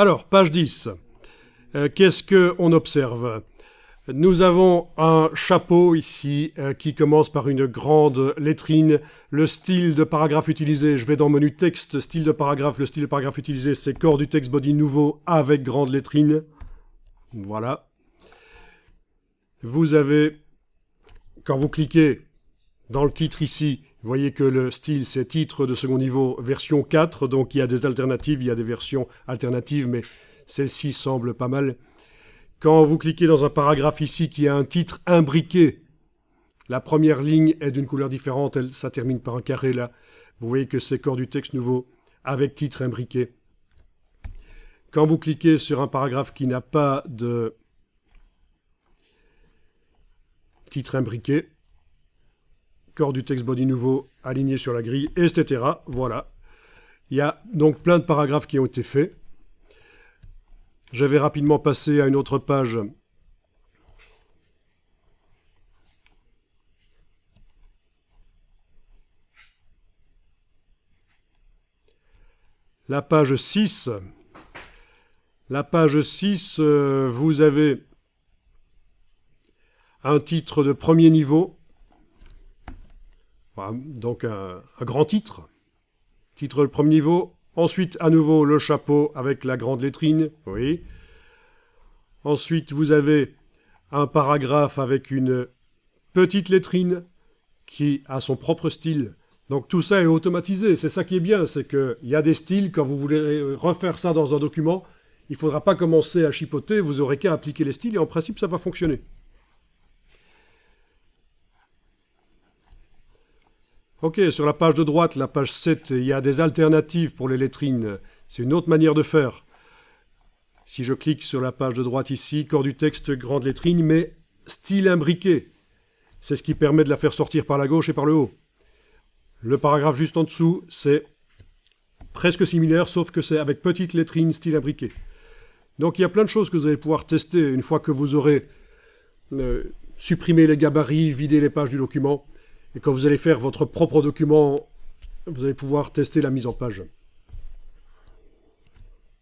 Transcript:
Alors, page 10. Qu'est-ce qu'on observe? Nous avons un chapeau ici qui commence par une grande lettrine. Le style de paragraphe utilisé, je vais dans menu texte, style de paragraphe. Le style de paragraphe utilisé, c'est corps du texte body nouveau avec grande lettrine. Voilà. Vous avez, quand vous cliquez dans le titre ici, vous voyez que le style, c'est titre de second niveau version 4. Donc il y a des alternatives, il y a des versions alternatives, mais celle-ci semble pas mal. Quand vous cliquez dans un paragraphe ici qui a un titre imbriqué, la première ligne est d'une couleur différente, ça termine par un carré là. Vous voyez que c'est corps du texte nouveau avec titre imbriqué. Quand vous cliquez sur un paragraphe qui n'a pas de titre imbriqué, corps du texte body nouveau aligné sur la grille, etc. Voilà. Il y a donc plein de paragraphes qui ont été faits. Je vais rapidement passer à une autre page. La page 6. La page 6, vous avez un titre de premier niveau. Voilà, donc un grand titre. Titre de premier niveau. Ensuite, à nouveau, le chapeau avec la grande lettrine. Oui. Ensuite, vous avez un paragraphe avec une petite lettrine qui a son propre style. Donc tout ça est automatisé. C'est ça qui est bien, c'est qu'il y a des styles. Quand vous voulez refaire ça dans un document, il ne faudra pas commencer à chipoter. Vous n'aurez qu'à appliquer les styles et en principe, ça va fonctionner. Ok, sur la page de droite, la page 7, il y a des alternatives pour les lettrines. C'est une autre manière de faire. Si je clique sur la page de droite ici, corps du texte, grande lettrine, mais style imbriqué. C'est ce qui permet de la faire sortir par la gauche et par le haut. Le paragraphe juste en dessous, c'est presque similaire, sauf que c'est avec petite lettrine, style imbriqué. Donc il y a plein de choses que vous allez pouvoir tester une fois que vous aurez supprimé les gabarits, vidé les pages du document. Et quand vous allez faire votre propre document, vous allez pouvoir tester la mise en page.